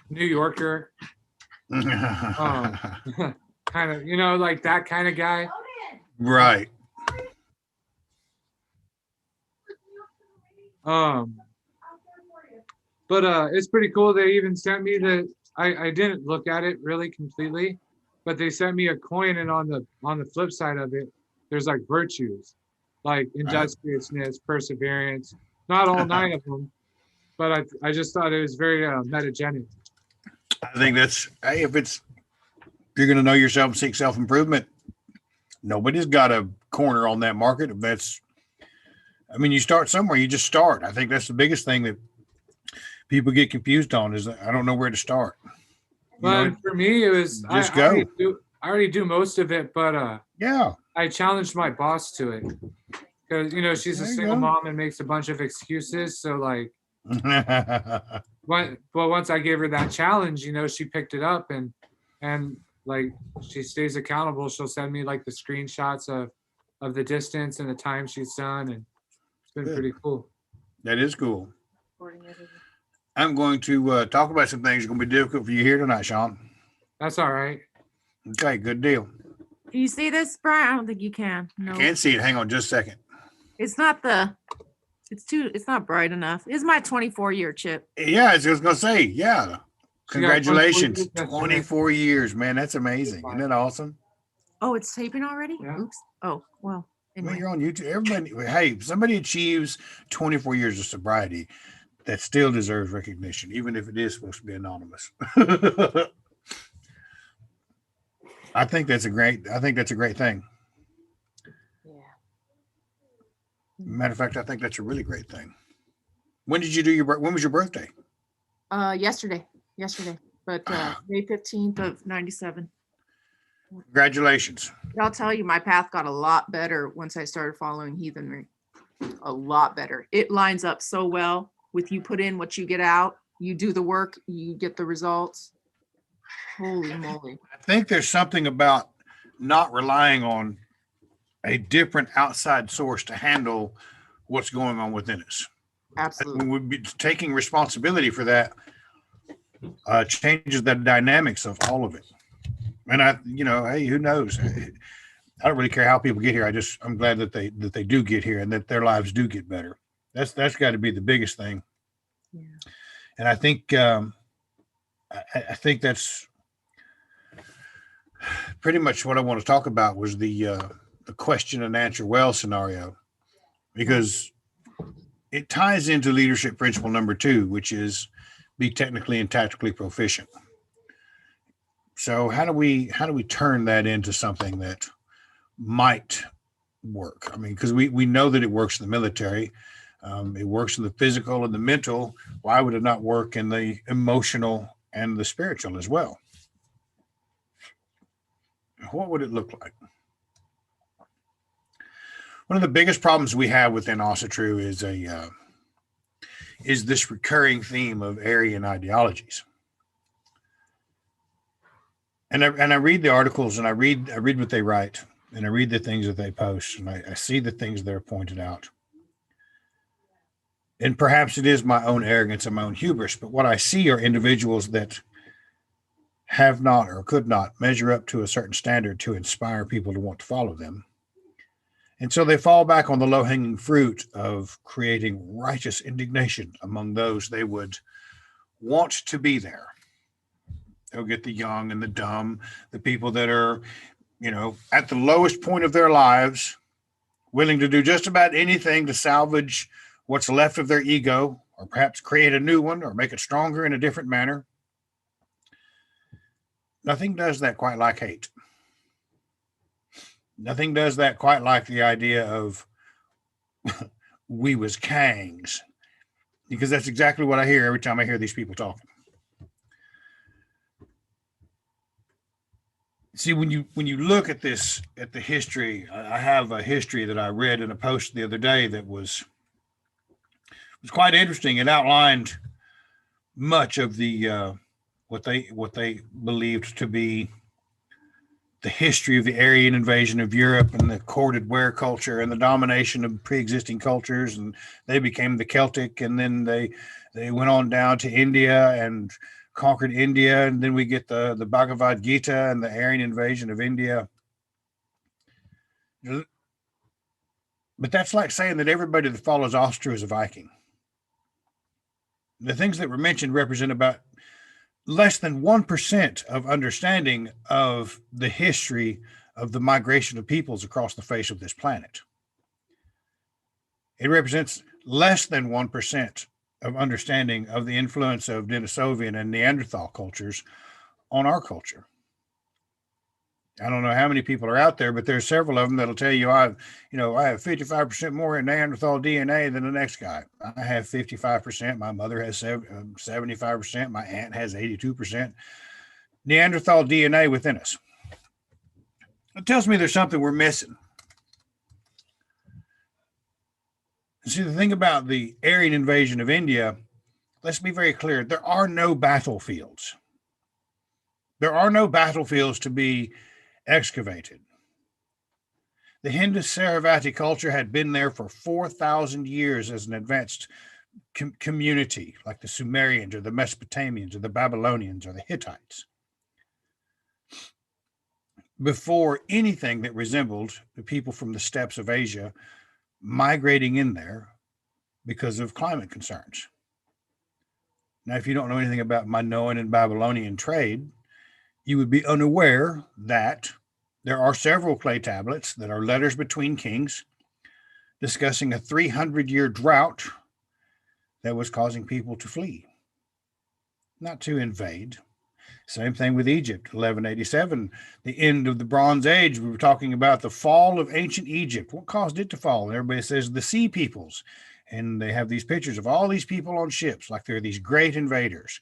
New Yorker, kind of, like that kind of guy. Right. But it's pretty cool. They even sent me I didn't look at it really completely, but they sent me a coin, and on the flip side of it, there's like virtues, like industriousness, perseverance. Not all 9 of them, but I just thought it was very metagenic. I think that's, hey, if you're going to know yourself and seek self-improvement, nobody's got a corner on that market. You start somewhere, you just start. I think that's the biggest thing that people get confused on is I don't know where to start. But for me, it was just go. I already do most of it, but yeah, I challenged my boss to it because she's a single mom and makes a bunch of excuses. So like, but once I gave her that challenge, she picked it up and like she stays accountable. She'll send me like the screenshots of the distance and the time she's done, and it's been pretty cool. That is cool. I'm going to talk about some things that are going to be difficult for you here tonight, Sean. That's all right. Okay, good deal. Can you see this, Brian? I don't think you can. No. I can't see it. Hang on just a second. It's not bright enough. It's my 24-year chip. Yeah, I was going to say, yeah. Congratulations. 24 years, man. That's amazing. Isn't that awesome? Oh, it's taping already? Yeah. Oops. Oh, well. Anyway. Well, you're on YouTube. Everybody, hey, if somebody achieves 24 years of sobriety, that still deserves recognition, even if it is supposed to be anonymous. I think that's a great thing. Yeah. Matter of fact, I think that's a really great thing. When was your birthday? Yesterday, but May 15th of 97. Congratulations. I'll tell you, my path got a lot better once I started following heathenry. A lot better. It lines up so well with you put in what you get out. You do the work, you get the results. Holy moly. I think there's something about not relying on a different outside source to handle what's going on within us. Absolutely. We'd be taking responsibility for that changes the dynamics of all of it. And hey, who knows? I don't really care how people get here. I'm glad that they do get here and that their lives do get better. That's got to be the biggest thing. Yeah. And I think I think that's pretty much what I want to talk about was the question and answer well scenario, because it ties into leadership principle number 2, which is be technically and tactically proficient. So how do we turn that into something that might work? I mean, because we know that it works in the military. It works in the physical and the mental. Why would it not work in the emotional and the spiritual as well? What would it look like? One of the biggest problems we have within Asatru is this recurring theme of Aryan ideologies. And I read the articles and I read what they write and I read the things that they post and I see the things that are pointed out. And perhaps it is my own arrogance and my own hubris, but what I see are individuals that have not or could not measure up to a certain standard to inspire people to want to follow them. And so they fall back on the low-hanging fruit of creating righteous indignation among those they would want to be there. They'll get the young and the dumb, the people that are, at the lowest point of their lives, willing to do just about anything to salvage what's left of their ego, or perhaps create a new one or make it stronger in a different manner. Nothing does that quite like hate. Nothing does that quite like the idea of we was Kangs, because that's exactly what I hear every time I hear these people talking. See, when you look at this, at the history, I have a history that I read in a post the other day that was quite interesting. It outlined much of the what they believed to be the history of the Aryan invasion of Europe and the corded ware culture and the domination of pre-existing cultures, and they became the Celtic, and then they went on down to India and conquered India, and then we get the Bhagavad Gita and the Aryan invasion of India. But that's like saying that everybody that follows Asatru is a Viking. The things that were mentioned represent about less than 1% of understanding of the history of the migration of peoples across the face of this planet. It represents less than 1% of understanding of the influence of Denisovian and Neanderthal cultures on our culture. I don't know how many people are out there, but there's several of them that'll tell you I have 55% more in Neanderthal DNA than the next guy. I have 55%. My mother has 75%. My aunt has 82% Neanderthal DNA within us. It tells me there's something we're missing. See, the thing about the Aryan invasion of India, let's be very clear. There are no battlefields. There are no battlefields to be excavated. The Hindu-Saravati culture had been there for 4,000 years as an advanced community, like the Sumerians or the Mesopotamians or the Babylonians or the Hittites, before anything that resembled the people from the steppes of Asia migrating in there because of climate concerns. Now, if you don't know anything about Minoan and Babylonian trade, you would be unaware that there are several clay tablets that are letters between kings discussing a 300-year drought that was causing people to flee, not to invade. Same thing with Egypt, 1187, the end of the Bronze Age. We were talking about the fall of ancient Egypt. What caused it to fall? And everybody says the sea peoples. And they have these pictures of all these people on ships, like they're these great invaders.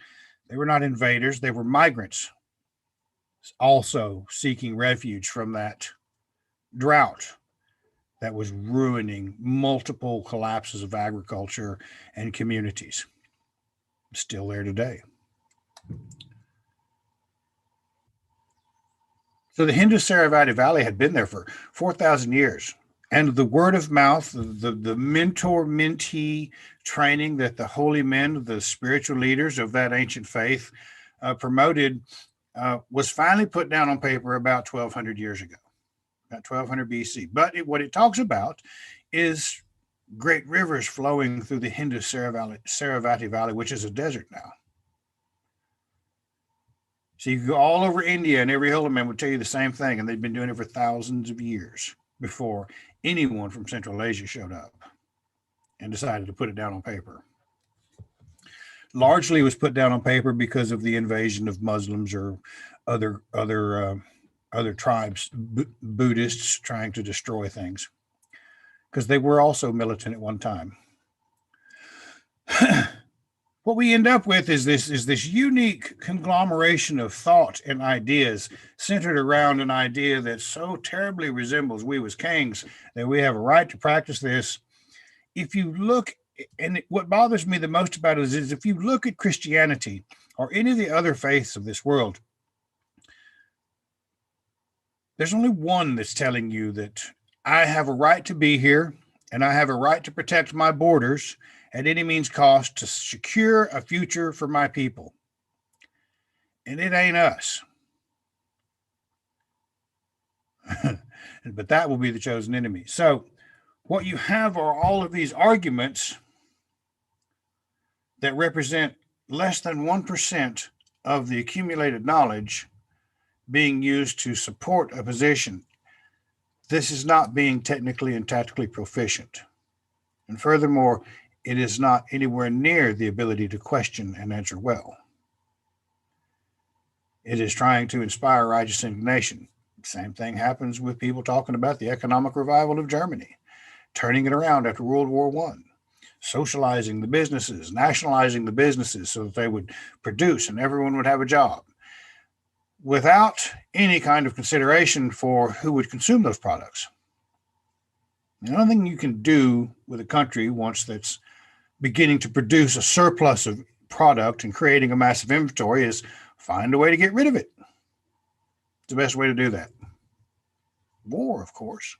They were not invaders, they were migrants, also seeking refuge from that drought that was ruining multiple collapses of agriculture and communities. Still there today. So the Hindu-Saravati Valley had been there for 4,000 years. And the word of mouth, the mentor-mentee training that the holy men, the spiritual leaders of that ancient faith promoted was finally put down on paper about 1,200 years ago, about 1,200 BC. But what it talks about is great rivers flowing through the Hindu-Saravati Valley, which is a desert now. So you go all over India, and every holy man would tell you the same thing, and they've been doing it for thousands of years before anyone from Central Asia showed up and decided to put it down on paper. Largely, it was put down on paper because of the invasion of Muslims or other tribes, Buddhists trying to destroy things, because they were also militant at one time. What we end up with is this unique conglomeration of thought and ideas centered around an idea that so terribly resembles we as kings that we have a right to practice this. If you look, and what bothers me the most about it is if you look at Christianity or any of the other faiths of this world, there's only one that's telling you that I have a right to be here and I have a right to protect my borders at any means cost to secure a future for my people. And it ain't us. But that will be the chosen enemy. So what you have are all of these arguments that represent less than 1% of the accumulated knowledge being used to support a position. This is not being technically and tactically proficient. And furthermore, it is not anywhere near the ability to question and answer well. It is trying to inspire righteous indignation. Same thing happens with people talking about the economic revival of Germany, turning it around after World War I, socializing the businesses, nationalizing the businesses so that they would produce and everyone would have a job, without any kind of consideration for who would consume those products. The only thing you can do with a country once that's beginning to produce a surplus of product and creating a massive inventory is find a way to get rid of it. It's the best way to do that. War, of course.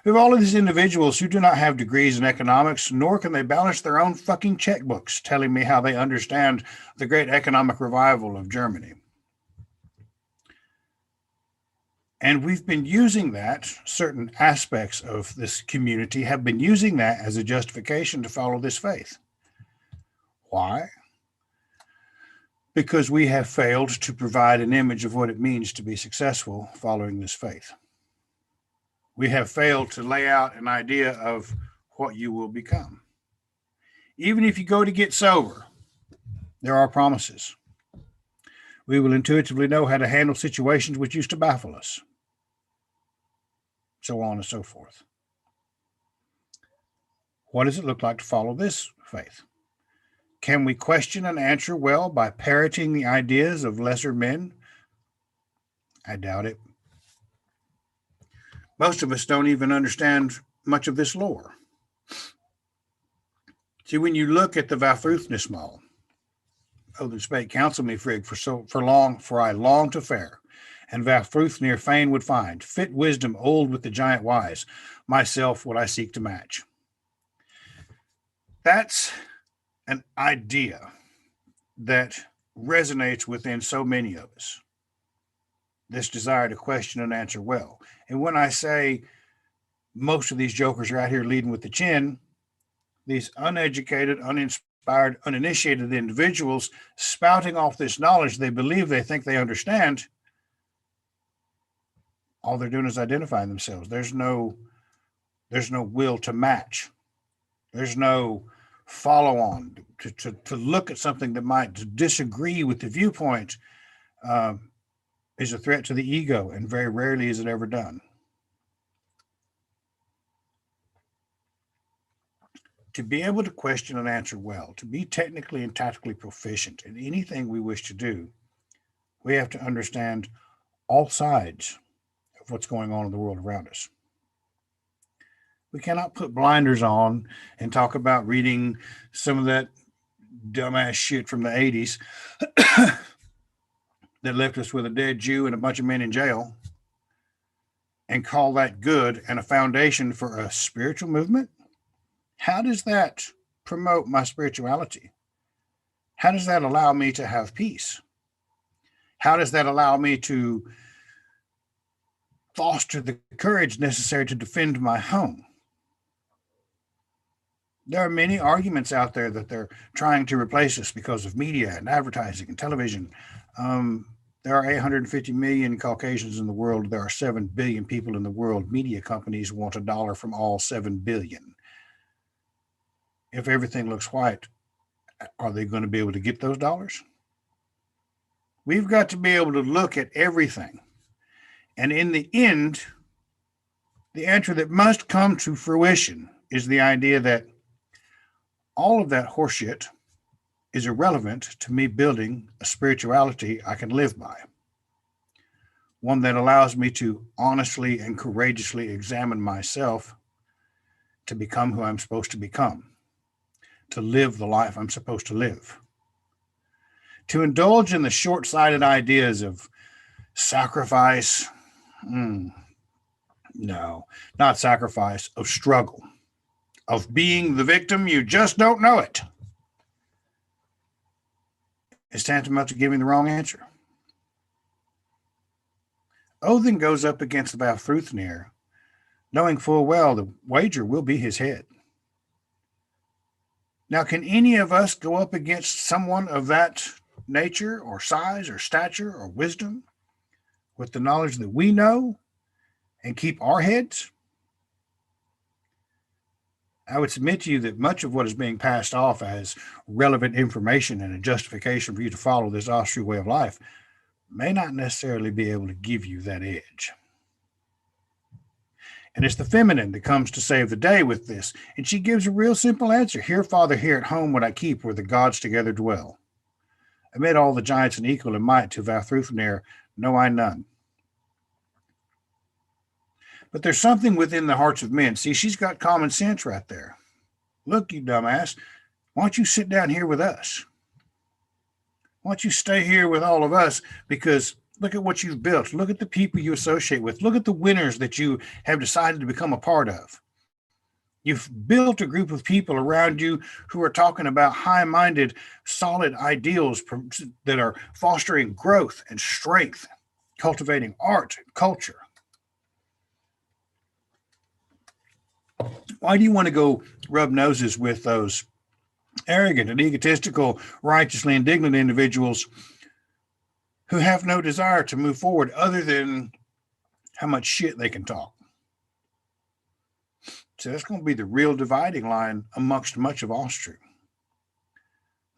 We have all of these individuals who do not have degrees in economics, nor can they balance their own fucking checkbooks, telling me how they understand the great economic revival of Germany. And we've been using that, certain aspects of this community have been using that as a justification to follow this faith. Why? Because we have failed to provide an image of what it means to be successful following this faith. We have failed to lay out an idea of what you will become. Even if you go to get sober, there are promises. We will intuitively know how to handle situations which used to baffle us. So on and so forth. What does it look like to follow this faith? Can we question and answer well by parroting the ideas of lesser men? I doubt it. Most of us don't even understand much of this lore. See, when you look at the Vafthrûthnismál, oh, the spake counsel me, Frigg, for I long to fare, and Vafthrûthnir fain would find, fit wisdom old with the giant wise, myself what I seek to match. That's an idea that resonates within so many of us. This desire to question and answer well. And when I say most of these jokers are out here leading with the chin, these uneducated, uninspired, uninitiated individuals spouting off this knowledge they believe they think they understand, all they're doing is identifying themselves. There's no will to match. There's no follow on to look at something that might disagree with the viewpoint. Is a threat to the ego, and very rarely is it ever done. To be able to question and answer well, to be technically and tactically proficient in anything we wish to do, we have to understand all sides of what's going on in the world around us. We cannot put blinders on and talk about reading some of that dumbass shit from the 80s that left us with a dead Jew and a bunch of men in jail and call that good and a foundation for a spiritual movement. How does that promote my spirituality? How does that allow me to have peace? How does that allow me to foster the courage necessary to defend my home? There are many arguments out there that they're trying to replace us because of media and advertising and television. There are 850 million Caucasians in the world. There are 7 billion people in the world. Media companies want $1 from all 7 billion. If everything looks white, are they going to be able to get those dollars? We've got to be able to look at everything. And in the end, the answer that must come to fruition is the idea that all of that horseshit is irrelevant to me building a spirituality I can live by. One that allows me to honestly and courageously examine myself to become who I'm supposed to become, to live the life I'm supposed to live, to indulge in the short-sighted ideas of sacrifice. No, not sacrifice, of struggle, of being the victim. You just don't know it. Is tantamount to giving the wrong answer. Odin goes up against the Vafthrûthnir, knowing full well the wager will be his head. Now, can any of us go up against someone of that nature or size or stature or wisdom with the knowledge that we know and keep our heads? I would submit to you that much of what is being passed off as relevant information and a justification for you to follow this Asatru way of life may not necessarily be able to give you that edge. And it's the feminine that comes to save the day with this. And she gives a real simple answer. Here, Father, here at home would I keep where the gods together dwell. Amid all the giants and equal in might to Vafthrûthnir, know I none. But there's something within the hearts of men. See, she's got common sense right there. Look, you dumbass, why don't you sit down here with us? Why don't you stay here with all of us? Because Look at what you've built. Look at the people you associate with. Look at the winners that you have decided to become a part of. You've built a group of people around you who are talking about high-minded, solid ideals that are fostering growth and strength, cultivating art and culture. Why do you want to go rub noses with those arrogant and egotistical, righteously indignant individuals who have no desire to move forward other than how much shit they can talk? So that's going to be the real dividing line amongst much of Asatru.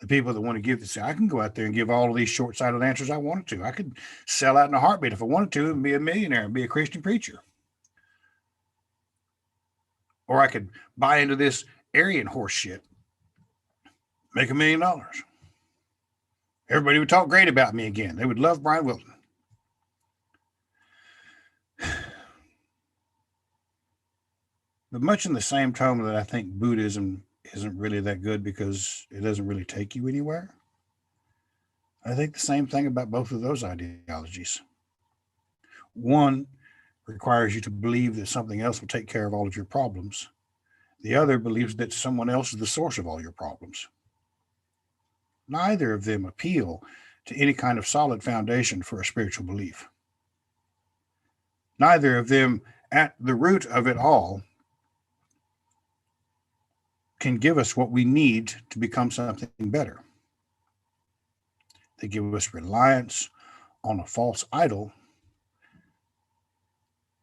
The people that want to give this, I can go out there and give all of these short-sighted answers I wanted to. I could sell out in a heartbeat if I wanted to and be a millionaire and be a Christian preacher. Or I could buy into this Aryan horse shit, make $1 million. Everybody would talk great about me again. They would love Brian Wilton. But much in the same tone that I think Buddhism isn't really that good because it doesn't really take you anywhere, I think the same thing about both of those ideologies. One requires you to believe that something else will take care of all of your problems. The other believes that someone else is the source of all your problems. Neither of them appeal to any kind of solid foundation for a spiritual belief. Neither of them, at the root of it all, can give us what we need to become something better. They give us reliance on a false idol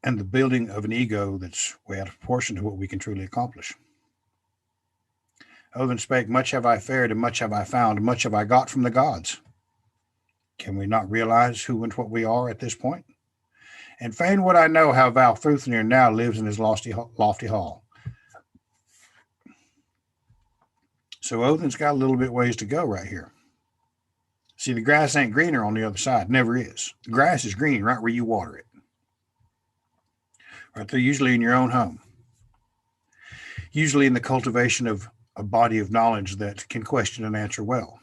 and the building of an ego that's way out of proportion to what we can truly accomplish. Odin spake, much have I fared and much have I found, much have I got from the gods. Can we not realize who and what we are at this point? And fain would I know how Vafthrûdnir now lives in his lofty hall. So Odin's got a little bit ways to go right here. See, the grass ain't greener on the other side. Never is. The grass is green right where you water it. Right there, usually in your own home. Usually in the cultivation of a body of knowledge that can question and answer well.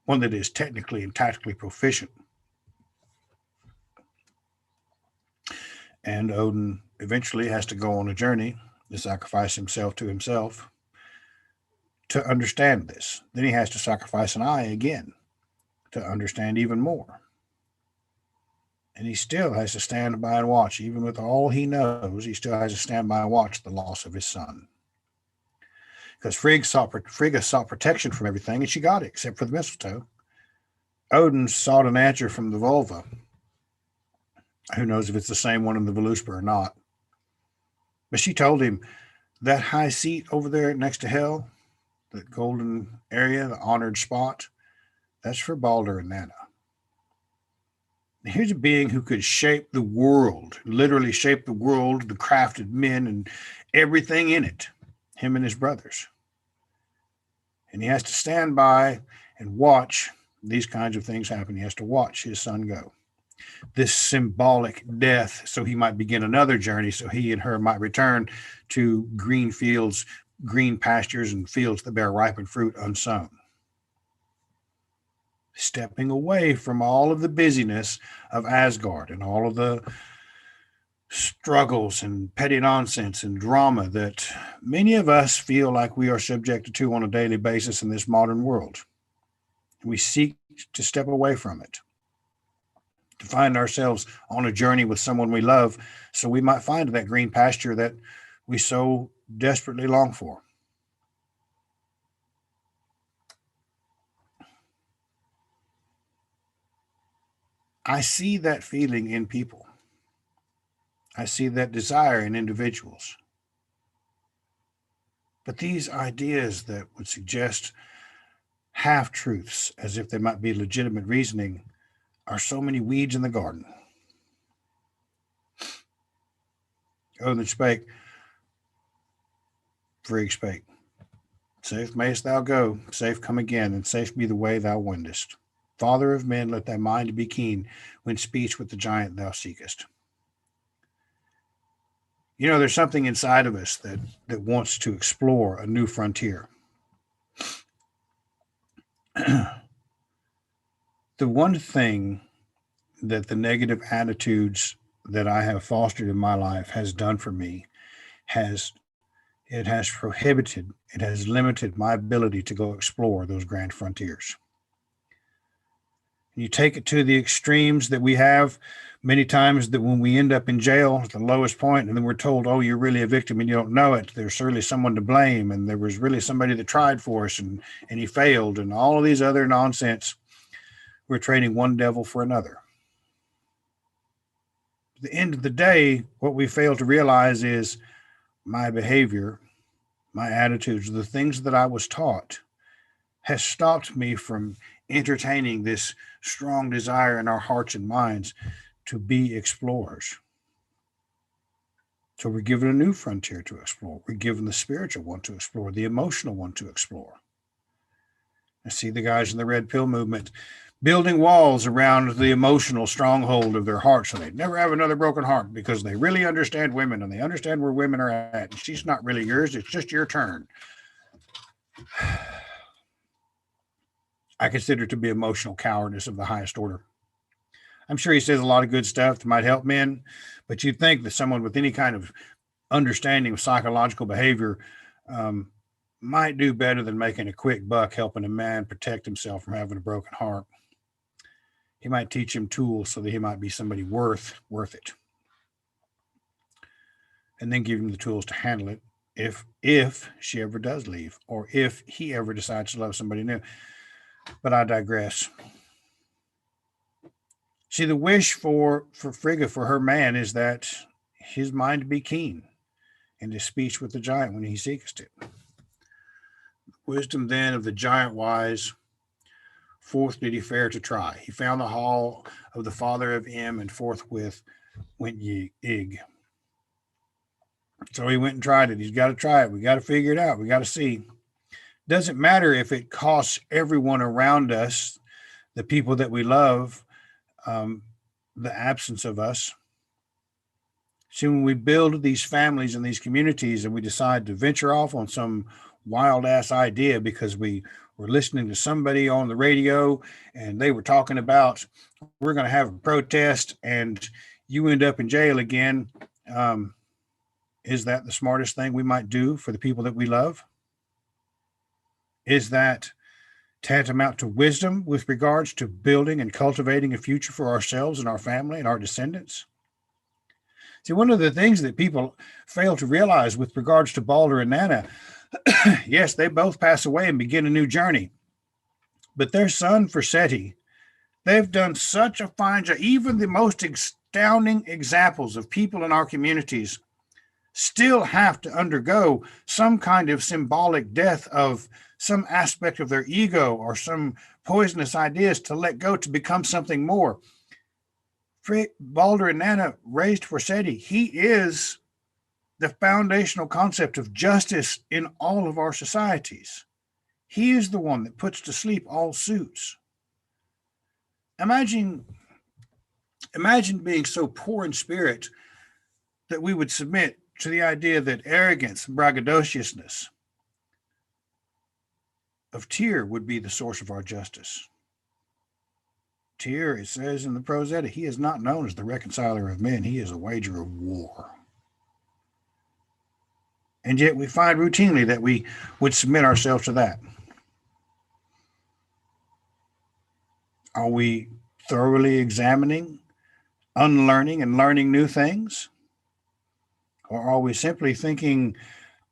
One that is technically and tactically proficient. And Odin eventually has to go on a journey to sacrifice himself to himself to understand this. Then he has to sacrifice an eye again to understand even more. And he still has to stand by and watch. Even with all he knows, he still has to stand by and watch the loss of his son. Because Frigga sought protection from everything, and she got it, except for the mistletoe. Odin sought an answer from the vulva. Who knows if it's the same one in the Voluspa or not. But she told him, that high seat over there next to Hel, that golden area, the honored spot, that's for Balder and Nanna. Here's a being who could shape the world, literally shape the world, the crafted men and everything in it, him and his brothers. And he has to stand by and watch these kinds of things happen. He has to watch his son go. This symbolic death, so he might begin another journey, so he and her might return to green fields, green pastures, and fields that bear ripened fruit unsown. Stepping away from all of the busyness of Asgard and all of the struggles and petty nonsense and drama that many of us feel like we are subjected to on a daily basis in this modern world. We seek to step away from it, to find ourselves on a journey with someone we love, so we might find that green pasture that we so desperately long for. I see that feeling in people. I see that desire in individuals. But these ideas that would suggest half-truths as if they might be legitimate reasoning are so many weeds in the garden. Odin spake, Frigg spake, safe mayest thou go, safe come again, and safe be the way thou wendest. Father of men, let thy mind be keen when speech with the giant thou seekest. You know, there's something inside of us that wants to explore a new frontier. The one thing that the negative attitudes that I have fostered in my life has done for me has it has prohibited, it has limited my ability to go explore those grand frontiers. You take it to the extremes that we have many times, that when we end up in jail at the lowest point, and then we're told, oh, you're really a victim and you don't know it. There's really someone to blame. And there was really somebody that tried for us and he failed, and all of these other nonsense. We're trading one devil for another. At the end of the day, what we fail to realize is my behavior, my attitudes, the things that I was taught has stopped me from entertaining this strong desire in our hearts and minds to be explorers. So we're given a new frontier to explore. We're given the spiritual one to explore, the emotional one to explore. I see the guys in the red pill movement building walls around the emotional stronghold of their heart so they never have another broken heart, because they really understand women and they understand where women are at. And she's not really yours. It's just your turn. I consider it to be emotional cowardice of the highest order. I'm sure he says a lot of good stuff that might help men, but you'd think that someone with any kind of understanding of psychological behavior might do better than making a quick buck helping a man protect himself from having a broken heart. He might teach him tools so that he might be somebody worth it, and then give him the tools to handle it if she ever does leave, or if he ever decides to love somebody new. But I digress. See, the wish for Frigga, for her man, is that his mind be keen, and his speech with the giant when he seeketh it. Wisdom then of the giant wise, forth did he fare to try. He found the hall of the father of Im, and forthwith went Ig. So he went and tried it. He's got to try it. We got to figure it out. We got to see. Doesn't matter if it costs everyone around us, the people that we love, the absence of us. See, when we build these families and these communities and we decide to venture off on some wild ass idea because we were listening to somebody on the radio and they were talking about, we're going to have a protest and you end up in jail again. Is that the smartest thing we might do for the people that we love? Is that tantamount to wisdom with regards to building and cultivating a future for ourselves and our family and our descendants? See, one of the things that people fail to realize with regards to Balder and Nana, yes, they both pass away and begin a new journey. But their son, Forseti, they've done such a fine job. Even the most astounding examples of people in our communities still have to undergo some kind of symbolic death of some aspect of their ego or some poisonous ideas to let go to become something more. Balder and Nana raised Forseti. He is the foundational concept of justice in all of our societies. He is the one that puts to sleep all suits. Imagine being so poor in spirit that we would submit to the idea that arrogance and braggadociousness of Tyr would be the source of our justice. Tyr, it says in the Prose Edda, he is not known as the reconciler of men. He is a wager of war. And yet we find routinely that we would submit ourselves to that. Are we thoroughly examining, unlearning, and learning new things? Or are we simply thinking,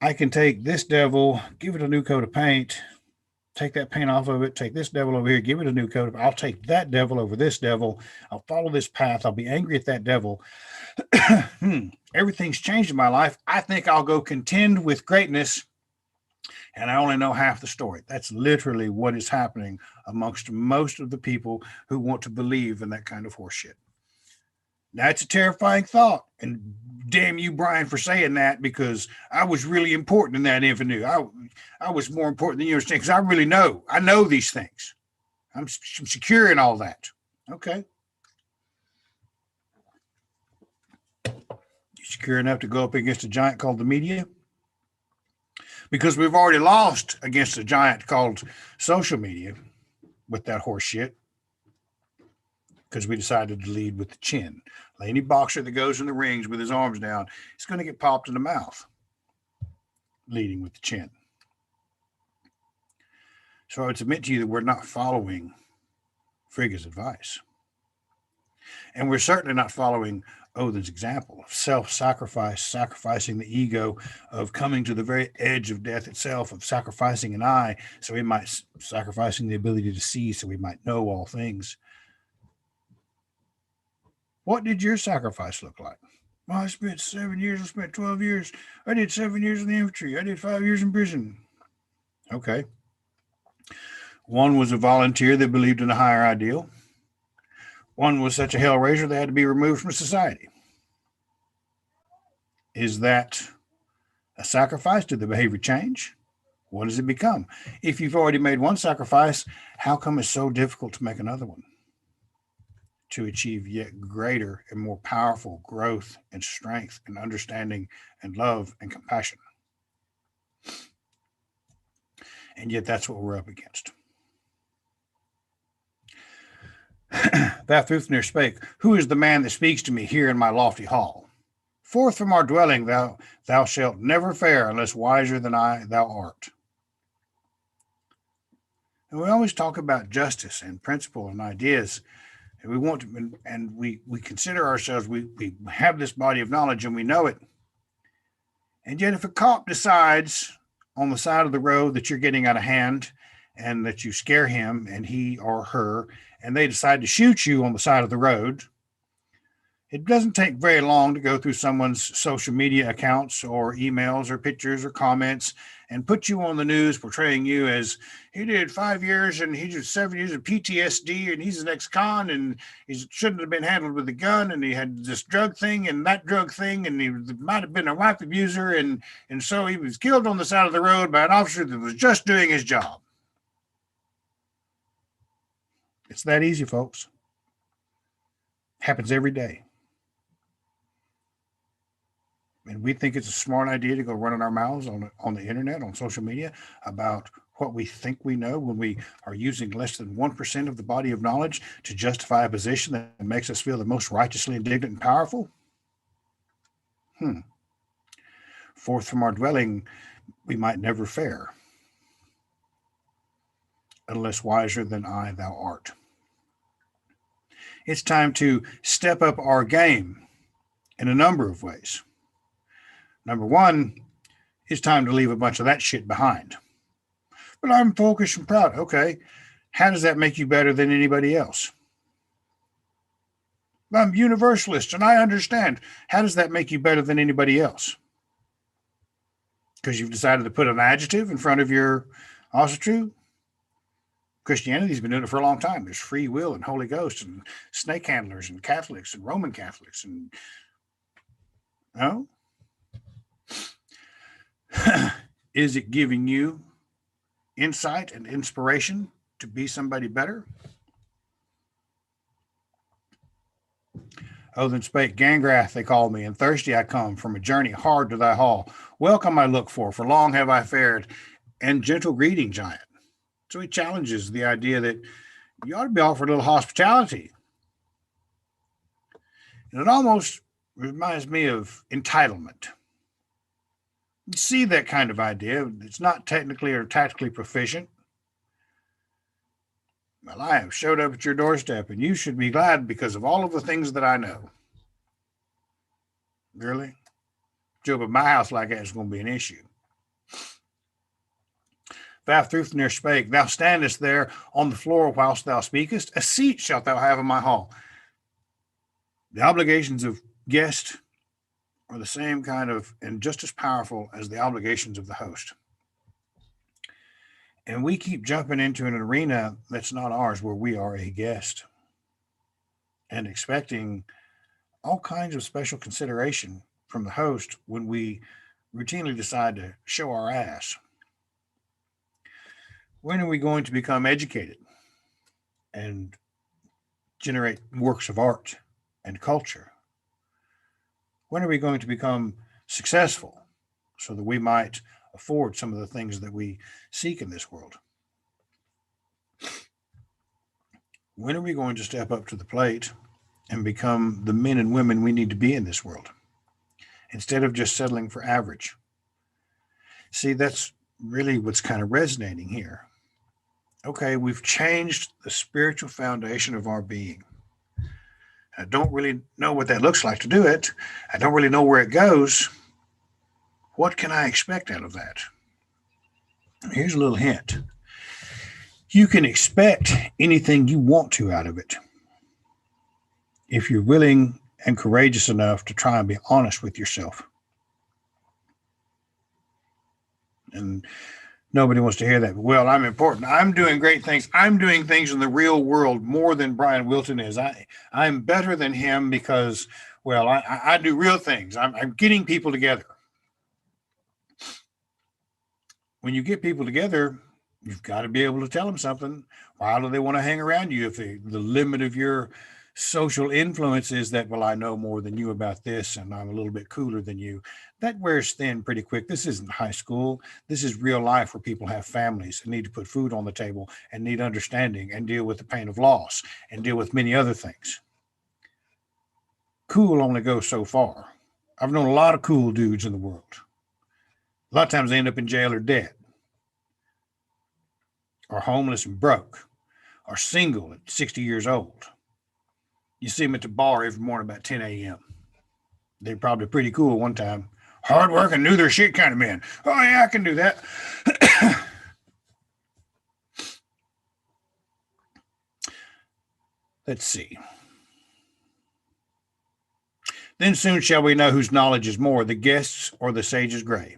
I can take this devil, give it a new coat of paint, take that paint off of it, take this devil over here, give it a new coat. I'll take that devil over this devil. I'll follow this path. I'll be angry at that devil. Everything's changed in my life. I think I'll go contend with greatness, and I only know half the story. That's literally what is happening amongst most of the people who want to believe in that kind of horseshit. That's a terrifying thought. And damn you, Brian, for saying that, because I was really important in that avenue. I was more important than you understand, because I really know. I know these things. I'm secure in all that. Okay. You secure enough to go up against a giant called the media? Because we've already lost against a giant called social media with that horse shit. because we decided to lead with the chin. Like any boxer that goes in the rings with his arms down, he's going to get popped in the mouth, leading with the chin. So I would submit to you that we're not following Frigga's advice. And we're certainly not following Odin's example of self-sacrifice, sacrificing the ego, of coming to the very edge of death itself, of sacrificing an eye so we might, sacrificing the ability to see so we might know all things. What did your sacrifice look like? Well, I spent 7 years, I spent 12 years. I did 7 years in the infantry. I did 5 years in prison. Okay. One was a volunteer that believed in a higher ideal. One was such a hellraiser they had to be removed from society. Is that a sacrifice? Did the behavior change? What does it become? If you've already made one sacrifice, how come it's so difficult to make another one? To achieve yet greater and more powerful growth and strength and understanding and love and compassion. And yet that's what we're up against. Vafthrûdnir spake, who is the man that speaks to me here in my lofty hall? Forth from our dwelling thou shalt never fare unless wiser than I thou art. And we always talk about justice and principle and ideas. And we want to, and we consider ourselves, we have this body of knowledge and we know it. And yet if a cop decides on the side of the road that you're getting out of hand and that you scare him and he or her, and they decide to shoot you on the side of the road, it doesn't take very long to go through someone's social media accounts or emails or pictures or comments and put you on the news portraying you as he did 5 years and he did 7 years of PTSD and he's an ex-con and he shouldn't have been handled with a gun and he had this drug thing and that drug thing and he might have been a wife abuser and so he was killed on the side of the road by an officer that was just doing his job. It's that easy, folks. Happens every day. And we think it's a smart idea to go running our mouths on the internet, on social media, about what we think we know when we are using less than 1% of the body of knowledge to justify a position that makes us feel the most righteously indignant and powerful. Forth from our dwelling, we might never fare, unless wiser than I thou art. It's time to step up our game in a number of ways. Number one, it's time to leave a bunch of that shit behind. But I'm focused and proud. Okay, how does that make you better than anybody else? I'm universalist and I understand. How does that make you better than anybody else? Because you've decided to put an adjective in front of your Asatru? Christianity's been doing it for a long time. There's free will and Holy Ghost and snake handlers and Catholics and Roman Catholics and no. Is it giving you insight and inspiration to be somebody better? Odin spake, Gangrath they call me, and thirsty I come from a journey hard to thy hall. Welcome I look for long have I fared, and gentle greeting, giant. So he challenges the idea that you ought to be offered a little hospitality. And it almost reminds me of entitlement. You see that kind of idea. It's not technically or tactically proficient. Well, I have showed up at your doorstep, and you should be glad because of all of the things that I know. Really? Show up at my house like that is going to be an issue. Vafthrûdnir spake, thou standest there on the floor whilst thou speakest. A seat shalt thou have in my hall. The obligations of guest are the same kind of and just as powerful as the obligations of the host. And we keep jumping into an arena that's not ours, where we are a guest and expecting all kinds of special consideration from the host when we routinely decide to show our ass. When are we going to become educated and generate works of art and culture? When are we going to become successful so that we might afford some of the things that we seek in this world? When are we going to step up to the plate and become the men and women we need to be in this world instead of just settling for average? See, that's really what's kind of resonating here. Okay, we've changed the spiritual foundation of our being. I don't really know what that looks like to do it. I don't really know where it goes. What can I expect out of that? Here's a little hint. You can expect anything you want to out of it if you're willing and courageous enough to try and be honest with yourself. And nobody wants to hear that. Well, I'm important. I'm doing great things. I'm doing things in the real world more than Brian Wilton is. I'm better than him because, well, I do real things. I'm getting people together. When you get people together, you've got to be able to tell them something. Why do they want to hang around you if the limit of your social influence is that, well, I know more than you about this and I'm a little bit cooler than you? That wears thin pretty quick. This isn't high school. This is real life where people have families and need to put food on the table and need understanding and deal with the pain of loss and deal with many other things. Cool only goes so far. I've known a lot of cool dudes in the world. A lot of times they end up in jail or dead, or homeless and broke, or single at 60 years old. You see them at the bar every morning about 10 a.m. They're probably pretty cool one time. Hard working, knew their shit kind of men. Oh, yeah, I can do that. Let's see. Then soon shall we know whose knowledge is more, the guest's or the sage's gray.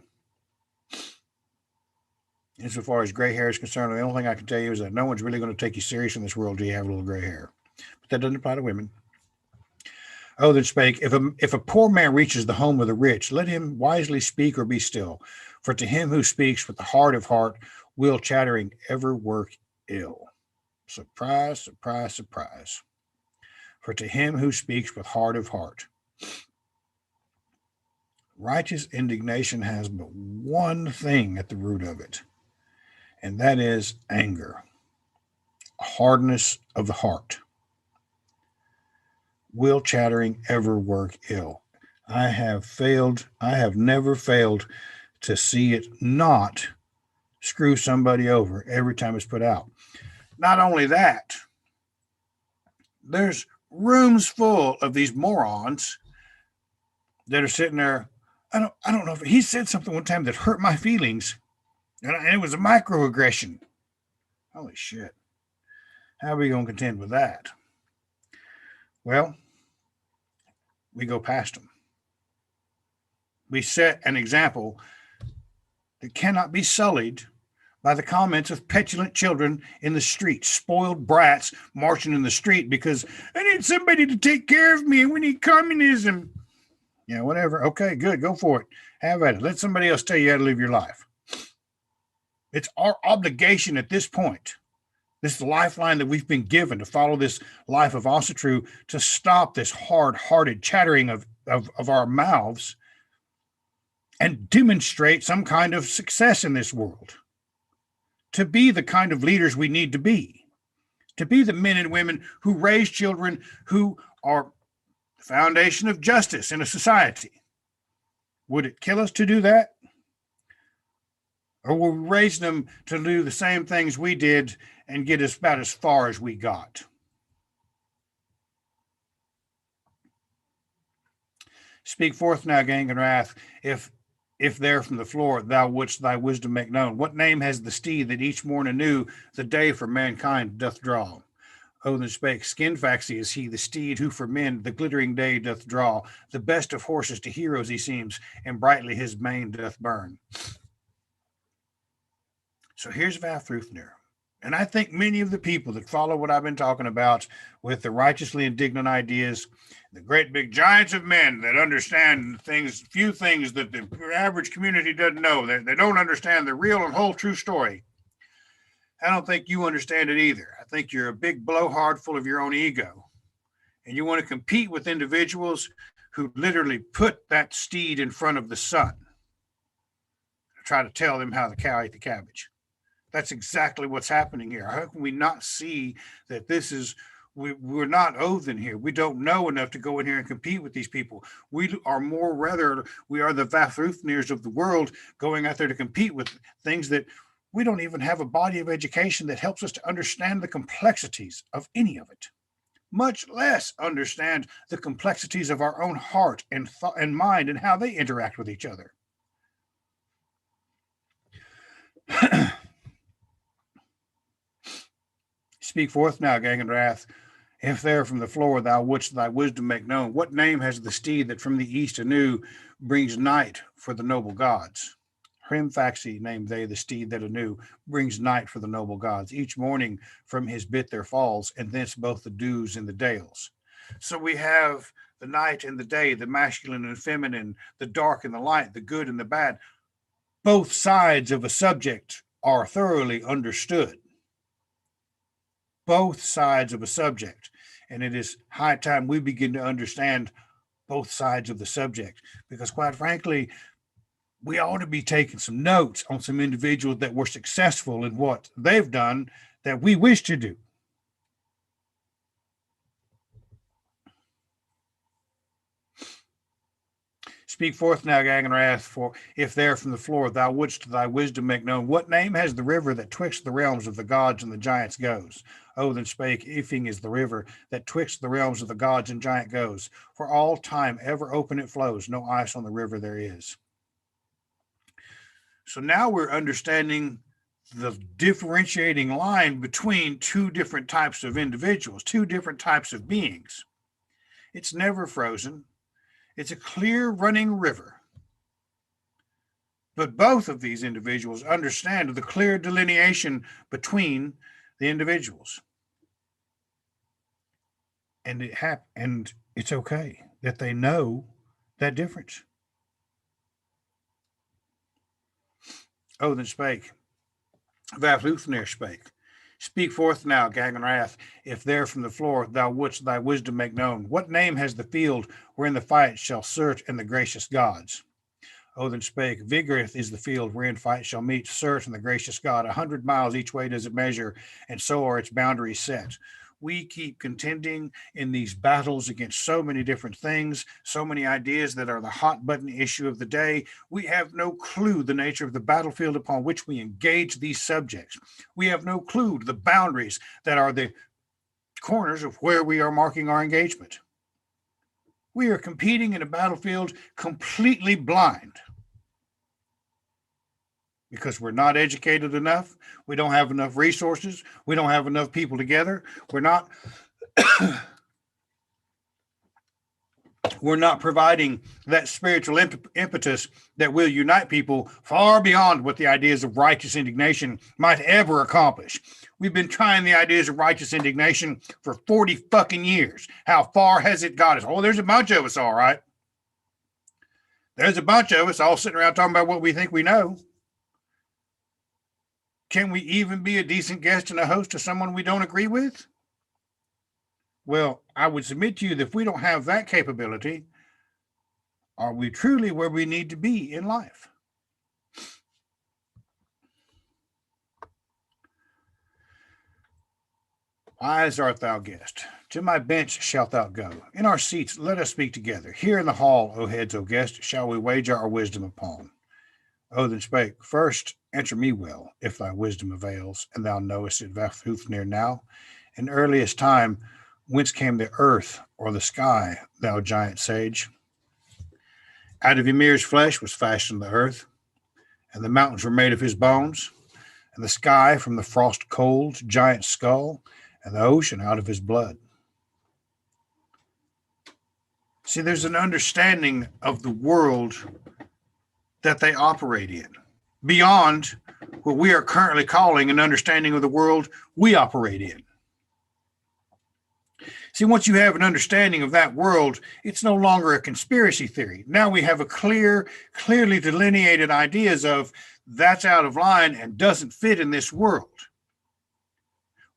Insofar as gray hair is concerned, the only thing I can tell you is that no one's really going to take you serious in this world till you have a little gray hair. But that doesn't apply to women. Oh, then spake, if a poor man reaches the home of the rich, let him wisely speak or be still. For to him who speaks with the heart of heart, will chattering ever work ill. Surprise, surprise, surprise. For to him who speaks with heart of heart. Righteous indignation has but one thing at the root of it, and that is anger, hardness of the heart. Will chattering ever work ill? I have never failed to see it not screw somebody over every time it's put out. Not only that, there's rooms full of these morons that are sitting there. I don't know if he said something one time that hurt my feelings, and it was a microaggression. Holy shit. How are we going to contend with that? Well, we go past them. We set an example that cannot be sullied by the comments of petulant children in the street, spoiled brats marching in the street because I need somebody to take care of me and we need communism. Yeah, whatever. Okay, good. Go for it. Have at it. Let somebody else tell you how to live your life. It's our obligation at this point, this lifeline that we've been given to follow this life of Asatru, to stop this hard-hearted chattering of our mouths and demonstrate some kind of success in this world, to be the kind of leaders we need to be the men and women who raise children who are the foundation of justice in a society. Would it kill us to do that? Or will we raise them to do the same things we did and get us about as far as we got? Speak forth now, gang and wrath, if there from the floor thou wouldst thy wisdom make known. What name has the steed that each morn anew the day for mankind doth draw? Odin spake, Skinfaxy is he, the steed who for men the glittering day doth draw. The best of horses to heroes he seems, and brightly his mane doth burn. So here's Vafthrûdnir. And I think many of the people that follow what I've been talking about with the righteously indignant ideas, the great big giants of men that understand things, few things that the average community doesn't know, they don't understand the real and whole true story. I don't think you understand it either. I think you're a big blowhard full of your own ego. And you want to compete with individuals who literally put that steed in front of the sun to try to tell them how the cow ate the cabbage. That's exactly what's happening here. How can we not see that this is, we're not Othen here. We don't know enough to go in here and compete with these people. We are more rather, we are the Vafthrûdnir of the world going out there to compete with things that we don't even have a body of education that helps us to understand the complexities of any of it, much less understand the complexities of our own heart and thought and mind and how they interact with each other. Speak forth now, Gangenrath. If there from the floor thou wouldst thy wisdom make known, what name has the steed that from the east anew brings night for the noble gods? Hrimfaxi named they the steed that anew brings night for the noble gods. Each morning from his bit there falls, and thence both the dews and the dales. So we have the night and the day, the masculine and feminine, the dark and the light, the good and the bad. Both sides of a subject are thoroughly understood. Both sides of a subject. And it is high time we begin to understand both sides of the subject, because quite frankly, we ought to be taking some notes on some individuals that were successful in what they've done that we wish to do. Speak forth now, Gangenrath, for if there from the floor thou wouldst thy wisdom make known, what name has the river that twixt the realms of the gods and the giants goes? Then spake, Ifing is the river that twixt the realms of the gods and giant goes. For all time ever open it flows, no ice on the river there is. So now we're understanding the differentiating line between two different types of individuals, two different types of beings. It's never frozen. It's a clear running river. But both of these individuals understand the clear delineation between the individuals. And it's okay that they know that difference. Then spake, Vafthrûdnir spake. Speak forth now, Gangenrath, if there from the floor thou wouldst thy wisdom make known. What name has the field wherein the fight shall Surt and the gracious gods? Then spake, Vigorith is the field wherein fight shall meet Surt and the gracious god. 100 miles each way does it measure, and so are its boundaries set. We keep contending in these battles against so many different things, so many ideas that are the hot button issue of the day. We have no clue the nature of the battlefield upon which we engage these subjects. We have no clue the boundaries that are the corners of where we are marking our engagement. We are competing in a battlefield completely blind because we're not educated enough. We don't have enough resources. We don't have enough people together. We're not providing that spiritual impetus that will unite people far beyond what the ideas of righteous indignation might ever accomplish. We've been trying the ideas of righteous indignation for 40 fucking years. How far has it got us? Oh, there's a bunch of us, all right. There's a bunch of us all sitting around talking about what we think we know. Can we even be a decent guest and a host to someone we don't agree with? Well, I would submit to you that if we don't have that capability, are we truly where we need to be in life? Wise art thou, guest. To my bench shalt thou go. In our seats let us speak together. Here in the hall, O heads, O guest, shall we wager our wisdom upon. Then spake, first answer me well, if thy wisdom avails, and thou knowest it Vafthrûdnir now. In earliest time, whence came the earth or the sky, thou giant sage? Out of Ymir's flesh was fashioned the earth, and the mountains were made of his bones, and the sky from the frost cold giant skull, and the ocean out of his blood. See, there's an understanding of the world that they operate in, beyond what we are currently calling an understanding of the world we operate in. See, once you have an understanding of that world, it's no longer a conspiracy theory. Now we have a clearly delineated ideas of that's out of line and doesn't fit in this world.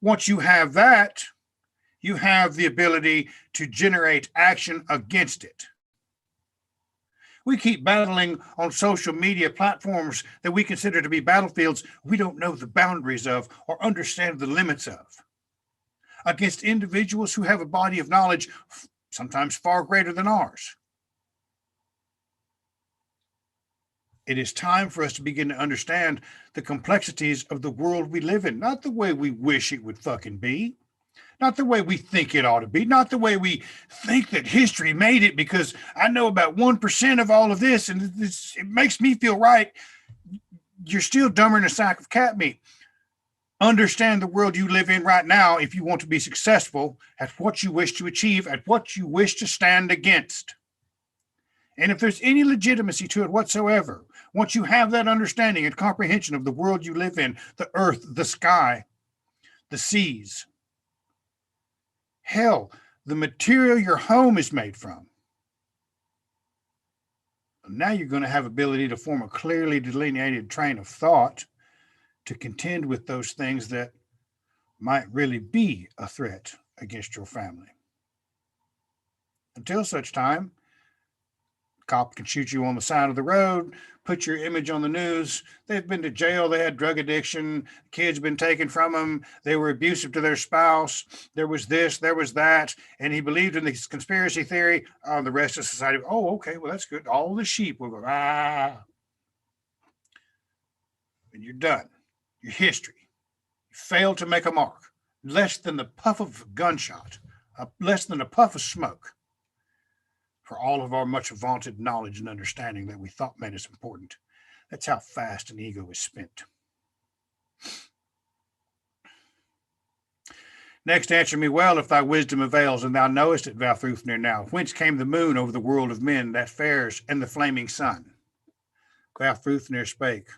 Once you have that, you have the ability to generate action against it. We keep battling on social media platforms that we consider to be battlefields we don't know the boundaries of or understand the limits of, against individuals who have a body of knowledge sometimes far greater than ours. It is time for us to begin to understand the complexities of the world we live in, not the way we wish it would fucking be, not the way we think it ought to be, not the way we think that history made it because I know about 1% of all of this and it makes me feel right. You're still dumber than a sack of cat meat. Understand the world you live in right now if you want to be successful at what you wish to achieve, at what you wish to stand against. And if there's any legitimacy to it whatsoever, once you have that understanding and comprehension of the world you live in, the earth, the sky, the seas, hell, the material your home is made from, now you're going to have ability to form a clearly delineated train of thought to contend with those things that might really be a threat against your family. Until such time, cop can shoot you on the side of the road, put your image on the news. They've been to jail. They had drug addiction. Kids been taken from them. They were abusive to their spouse. There was this, there was that. And he believed in this conspiracy theory. The rest of society, oh, okay, well, that's good. All the sheep will go, ah. And you're done. Your history. You failed to make a mark. Less than the puff of a gunshot. Less than a puff of smoke. For all of our much vaunted knowledge and understanding that we thought made us important. That's how fast an ego is spent. Next, answer me well if thy wisdom avails, and thou knowest it, Vafthrûdnir now. Whence came the moon over the world of men that fares, and the flaming sun? Vafthrûdnir spake.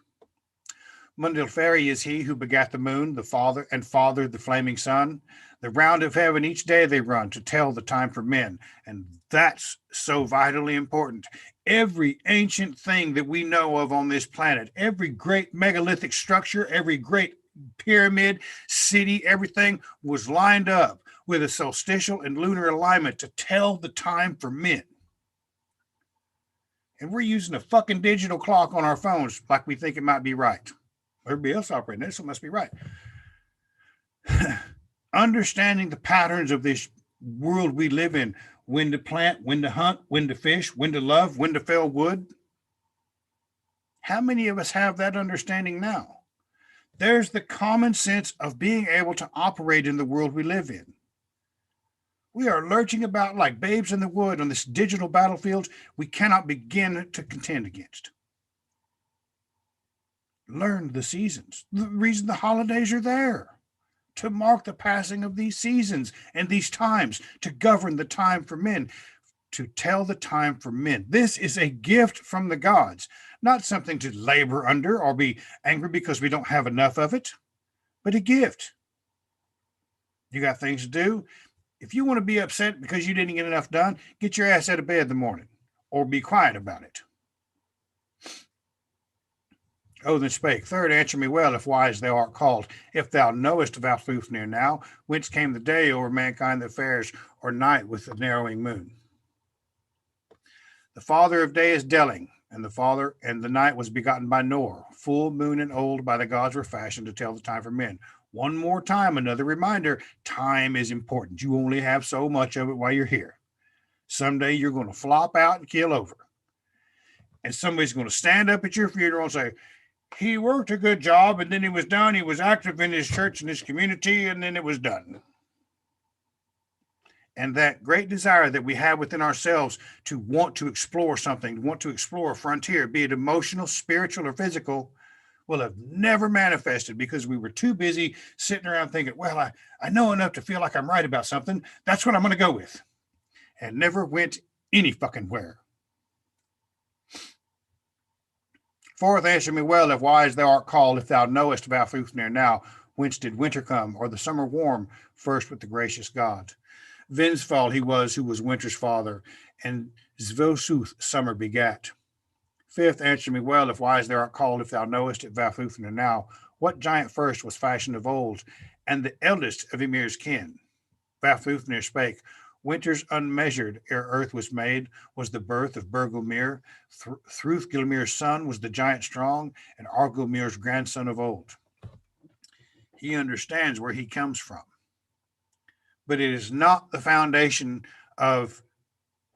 Mundilfari is he who begat the moon, the father, and fathered the flaming sun. The round of heaven each day they run to tell the time for men. And that's so vitally important. Every ancient thing that we know of on this planet, every great megalithic structure, every great pyramid, city, everything was lined up with a solstitial and lunar alignment to tell the time for men. And we're using a fucking digital clock on our phones like we think it might be right. Everybody else operating this, so it must be right. Understanding the patterns of this world we live in, when to plant, when to hunt, when to fish, when to love, when to fell wood. How many of us have that understanding now? There's the common sense of being able to operate in the world we live in. We are lurching about like babes in the wood on this digital battlefield we cannot begin to contend against. Learn the seasons. The reason the holidays are there, to mark the passing of these seasons and these times, to govern the time for men, to tell the time for men. This is a gift from the gods, not something to labor under or be angry because we don't have enough of it, but a gift. You got things to do. If you want to be upset because you didn't get enough done, get your ass out of bed in the morning or be quiet about it. Odin spake, third, answer me well, if wise thou art called. If thou knowest of Vafthrûdnir now, whence came the day over mankind that fares, or night with the narrowing moon? The father of day is Delling, and the night was begotten by Nor. Full, moon, and old by the gods were fashioned to tell the time for men. One more time, another reminder, time is important. You only have so much of it while you're here. Someday you're going to flop out and keel over. And somebody's going to stand up at your funeral and say, he worked a good job, and then he was done. He was active in his church and his community, and then it was done. And that great desire that we have within ourselves to want to explore something, to want to explore a frontier, be it emotional, spiritual, or physical, will have never manifested because we were too busy sitting around thinking, well, I know enough to feel like I'm right about something. That's what I'm going to go with. And never went any fucking where. Fourth, answer me well, if wise thou art called, if thou knowest Vafthrûdnir now, whence did winter come, or the summer warm, first with the gracious God? Vinsfall he was who was winter's father, and Svosooth summer begat. Fifth, answer me well, if wise thou art called, if thou knowest it Vafthrûdnir now, what giant first was fashioned of old, and the eldest of Ymir's kin? Vafthrûdnir spake, Winters unmeasured ere earth was made was the birth of Bergelmir. Thruthgilmir's son was the giant strong, and Argelmir's grandson of old. He understands where he comes from, but it is not the foundation of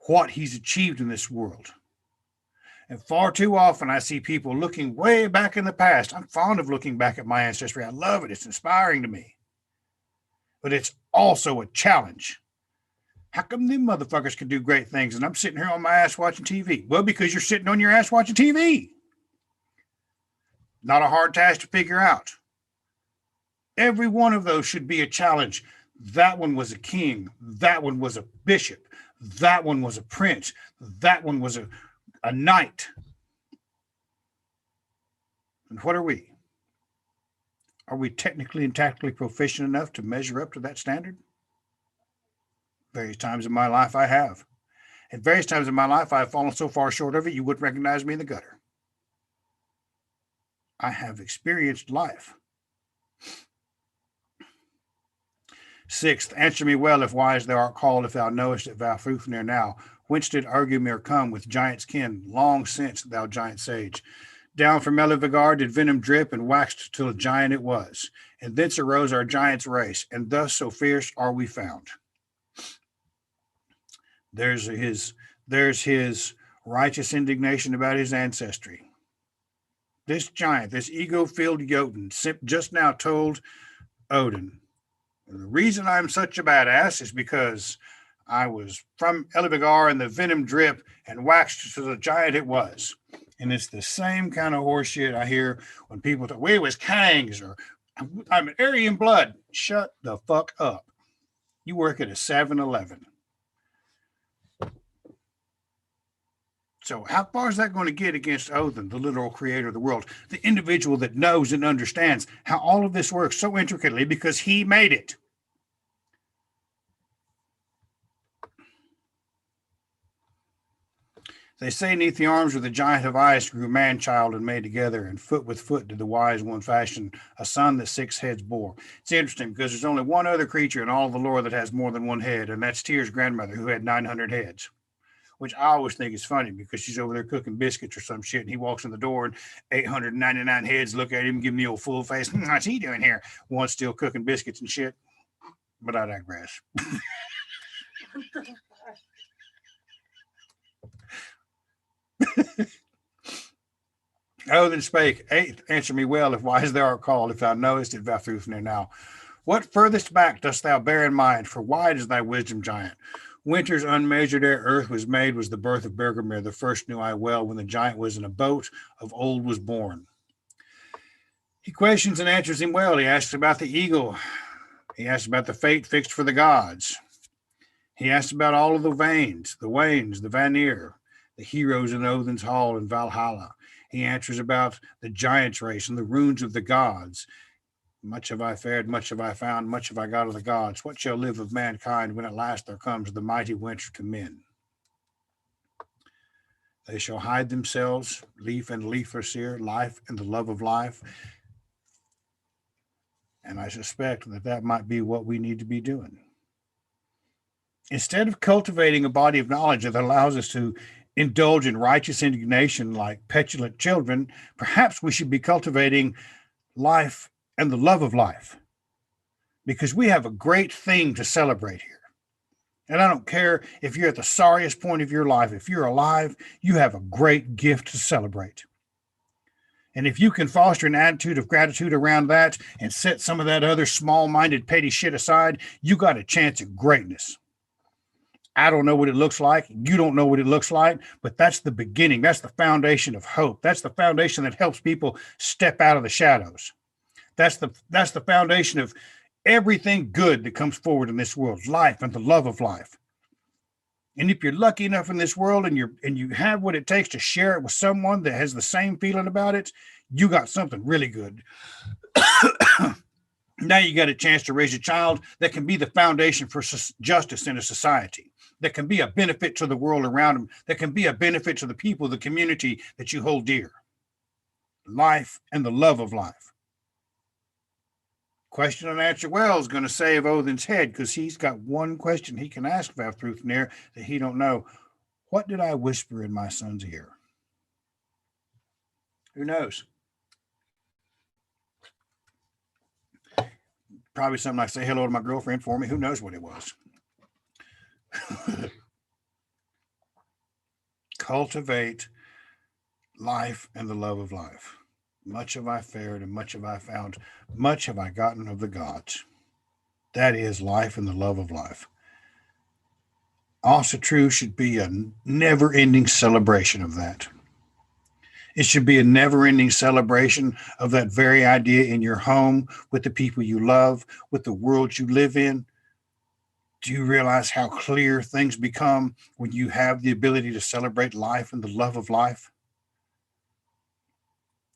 what he's achieved in this world. And far too often I see people looking way back in the past. I'm fond of looking back at my ancestry. I love it. It's inspiring to me. But it's also a challenge. How come them motherfuckers can do great things and I'm sitting here on my ass watching TV? Well, because you're sitting on your ass watching TV. Not a hard task to figure out. Every one of those should be a challenge. That one was a king. That one was a bishop. That one was a prince. That one was a knight. And what are we? Are we technically and tactically proficient enough to measure up to that standard? Various times in my life I have. At various times in my life I have fallen so far short of it you wouldn't recognize me in the gutter. I have experienced life. Sixth, answer me well if wise thou art called, if thou knowest it, Vafthrûdnir now. Whence did Ergumir come with giant's kin? Long since, thou giant sage. Down from Elivigar did venom drip, and waxed till a giant it was. And thence arose our giant's race, and thus so fierce are we found. There's his righteous indignation about his ancestry. This giant, this ego-filled Jotun, just now told Odin, the reason I'm such a badass is because I was from Elivigar and the venom drip and waxed to the giant it was. And it's the same kind of horseshit I hear when people talk, we was Kangs or I'm an Aryan blood. Shut the fuck up. You work at a 7-Eleven. So how far is that going to get against Odin, the literal creator of the world, the individual that knows and understands how all of this works so intricately because he made it? They say neath the arms of the giant of ice grew man-child and made together, and foot with foot did the wise one fashion a son that 6 heads bore. It's interesting because there's only one other creature in all of the lore that has more than one head, and that's Tyr's grandmother, who had 900 heads. Which I always think is funny because she's over there cooking biscuits or some shit, and he walks in the door and 899 heads look at him, give him the old full face. What's he doing here? One's still cooking biscuits and shit. But I digress. Odin spake, eighth, answer me well, if wise thou art called, if thou knowest it, Vafthrûdnir now. What furthest back dost thou bear in mind? For wide is thy wisdom, giant. Winter's unmeasured ere earth was made was the birth of Bergelmir. The first knew I well when the giant was in a boat, of old was born. He questions and answers him well. He asks about the eagle. He asks about the fate fixed for the gods. He asks about all of the Vanes, the Wanes, the Vanir, the heroes in Odin's hall in Valhalla. He answers about the giant's race and the runes of the gods. Much have I fared, much have I found, much have I got of the gods. What shall live of mankind when at last there comes the mighty winter to men? They shall hide themselves, leaf and leafless life and the love of life. And I suspect that might be what we need to be doing. Instead of cultivating a body of knowledge that allows us to indulge in righteous indignation like petulant children, perhaps we should be cultivating life and the love of life, because we have a great thing to celebrate here. And I don't care if you're at the sorriest point of your life. If you're alive, you have a great gift to celebrate. And if you can foster an attitude of gratitude around that and set some of that other small-minded, petty shit aside, you got a chance at greatness. I don't know what it looks like. You don't know what it looks like, but that's the beginning. That's the foundation of hope. That's the foundation that helps people step out of the shadows. That's the foundation of everything good that comes forward in this world, life and the love of life. And if you're lucky enough in this world and you have what it takes to share it with someone that has the same feeling about it, you got something really good. Now you got a chance to raise a child that can be the foundation for justice in a society, that can be a benefit to the world around them, that can be a benefit to the people, the community that you hold dear. Life and the love of life. Question and answer well is going to save Odin's head because he's got one question he can ask Vafthrûdnir that he don't know. What did I whisper in my son's ear? Who knows? Probably something like say hello to my girlfriend for me. Who knows what it was? Cultivate life and the love of life. Much have I fared and much have I found. Much have I gotten of the gods. That is life and the love of life. Asatru should be a never-ending celebration of that. It should be a never-ending celebration of that very idea in your home, with the people you love, with the world you live in. Do you realize how clear things become when you have the ability to celebrate life and the love of life?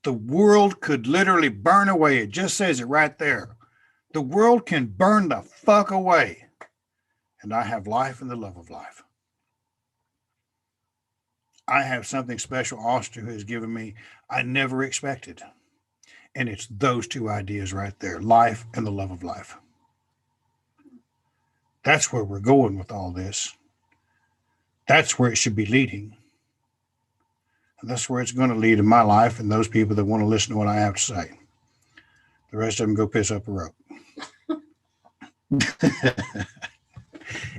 The world could literally burn away. It just says it right there. The world can burn the fuck away. And I have life and the love of life. I have something special Asatru has given me I never expected. And it's those two ideas right there, life and the love of life. That's where we're going with all this. That's where it should be leading. And that's where it's going to lead in my life and those people that want to listen to what I have to say. The rest of them go piss up a rope.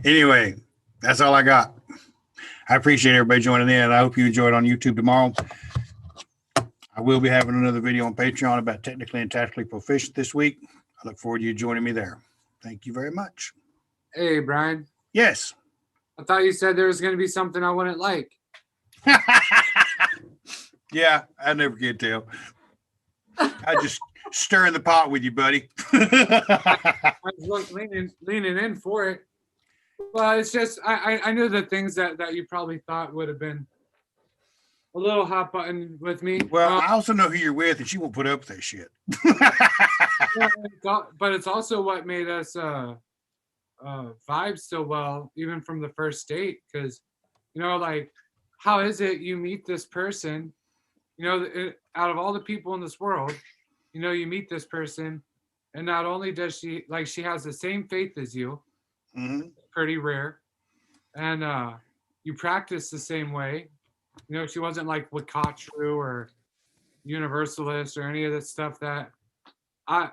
Anyway, that's all I got. I appreciate everybody joining in. I hope you enjoyed on YouTube tomorrow. I will be having another video on Patreon about technically and tactically proficient this week. I look forward to you joining me there. Thank you very much. Hey, Brian. Yes. I thought you said there was going to be something I wouldn't like. Yeah, I never can tell. I just stir in the pot with you, buddy. I was leaning in for it. Well, it's just I knew the things that you probably thought would have been a little hot button with me. Well, I also know who you're with, and she won't put up with that shit. But it's also what made us vibe so well, even from the first date. Because, you know, like, how is it you meet this person? You know, out of all the people in this world, you know, you meet this person, and not only does she, like, she has the same faith as you, pretty rare, and you practice the same way. You know, she wasn't like Wakatru or Universalist or any of this stuff that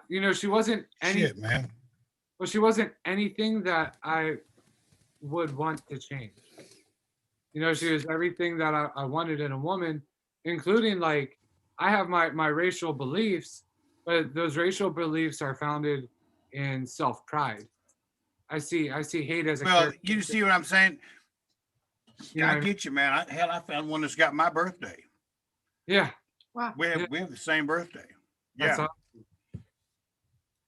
you know, she wasn't any Shit, man. well, she wasn't anything that I would want to change. You know, she was everything that I wanted in a woman, including, like, I have my racial beliefs, but those racial beliefs are founded in self-pride. I see hate as a Well, character. you see what I'm saying? You know I what I mean? get you, man. I found one that's got my birthday. Yeah. Wow. We have the same birthday. That's Yeah, awesome.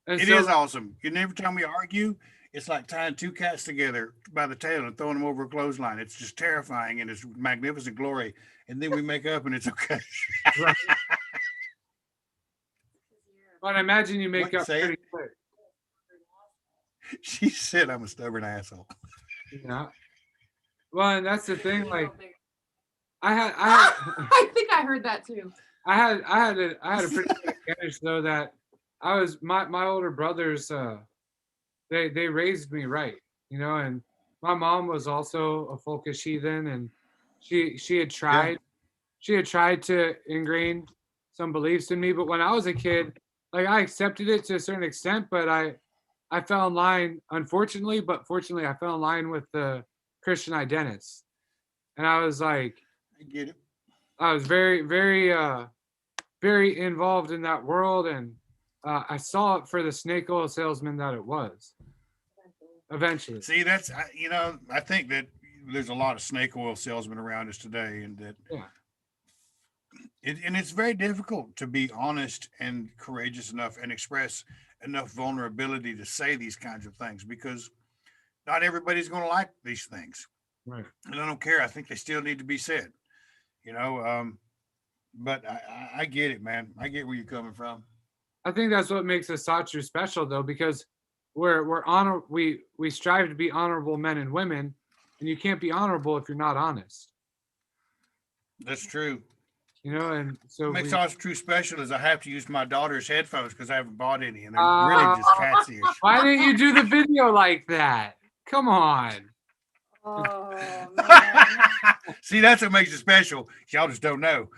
And it so, is awesome. And every time we argue, it's like tying two cats together by the tail and throwing them over a clothesline. It's just terrifying and it's magnificent glory. And then we make up and it's okay. right. But I imagine you make What, up say it? pretty quick. She said I'm a stubborn asshole. Yeah. Well, and that's the thing. Like, I had I think I heard that too. I had a pretty good advantage though, that I was my older brothers. They raised me right, you know, and my mom was also a folkish heathen, and she had tried to ingrain some beliefs in me. But when I was a kid, like, I accepted it to a certain extent, but I fell in line, unfortunately, but fortunately, I fell in line with the Christian identists, and I was like, I get it. I was very, very, very involved in that world, and I saw it for the snake oil salesman that it was. Eventually, See, that's, you know, I think that there's a lot of snake oil salesmen around us today, and that yeah, and it's very difficult to be honest and courageous enough and express enough vulnerability to say these kinds of things, because not everybody's going to like these things. right. And I don't care. I think they still need to be said, you know. But I get it, man. I get where you're coming from. I think that's what makes Asatru special, though, because we strive to be honorable men and women, and you can't be honorable if you're not honest. That's true. you know, and so What makes we, Asatru special is I have to use my daughter's headphones because I haven't bought any, and they're really just cat's ears. why didn't you do the video like that? Come on. Oh man. See, that's what makes it special. Y'all just don't know.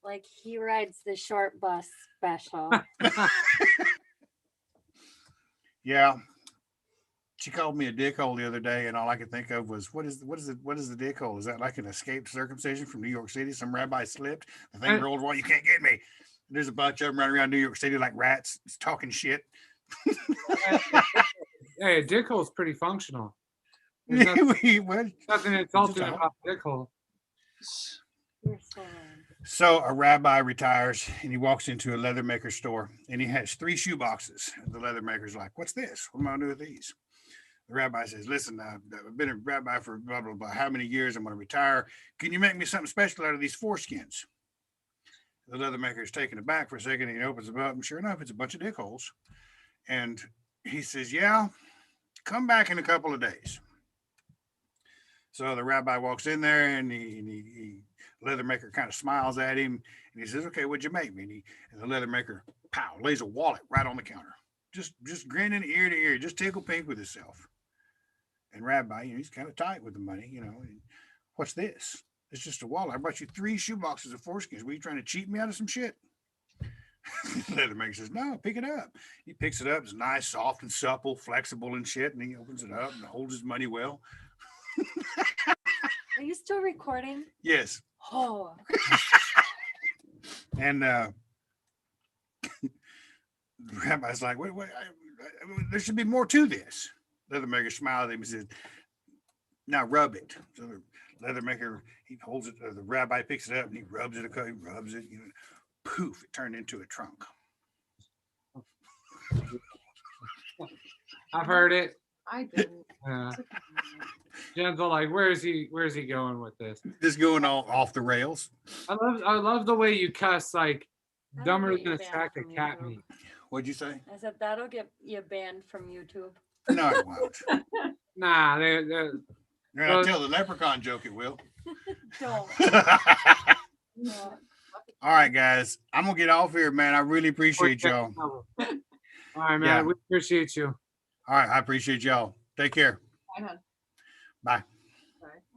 Like he rides the short bus special. Yeah. She called me a dickhole the other day, and all I could think of was, what is the dickhole? Is that like an escaped circumcision from New York City? Some rabbi slipped, the thing rolled, well, you can't get me. There's a bunch of them running around New York City like rats, talking shit. Hey, a dick hole is pretty functional. There's nothing, Well, nothing insulting Just a- about dick hole. You're so wrong. So a rabbi retires and he walks into a leather maker store and he has 3 shoe boxes. The leather maker's like, what's this? What am I gonna do with these? The rabbi says, listen, I've been a rabbi for blah, blah, blah, how many years? I'm going to retire. Can you make me something special out of these foreskins? The leather maker is taken aback for a second. And he opens them up, and sure enough, it's a bunch of dick holes. And he says, yeah, come back in a couple of days. So the rabbi walks in there, and the leather maker kind of smiles at him, and he says, okay, what'd you make me? And the leather maker, pow, lays a wallet right on the counter. Just grinning ear to ear, just tickle pink with himself. And rabbi, he's kind of tight with the money, And what's this? It's just a wallet. I brought you 3 shoe boxes of foreskins. Were you trying to cheat me out of some shit? Leather maker says, no, pick it up. He picks it up. It's nice, soft and supple, flexible and shit. And he opens it up and holds his money well. Are you still recording? Yes. Oh, And the rabbi's like, wait, there should be more to this. Leather maker smiled at him and said, now rub it. So the leather maker, he holds it, the rabbi picks it up and he rubs it, poof, it turned into a trunk. I've heard it. I didn't. Jen's all like, where's he going with this? Just going all off the rails. I love the way you cuss like That'll dumber get than you a banned sack of from cat YouTube. meat. What'd you say? I said that'll get you banned from YouTube. No, it won't. Nah, You're gonna tell the leprechaun joke, it will. Don't. All right, guys. I'm gonna get off here, man. I really appreciate y'all. All right, man. Yeah. We appreciate you. All right, I appreciate y'all. Take care. Bye, hon. Bye. Bye.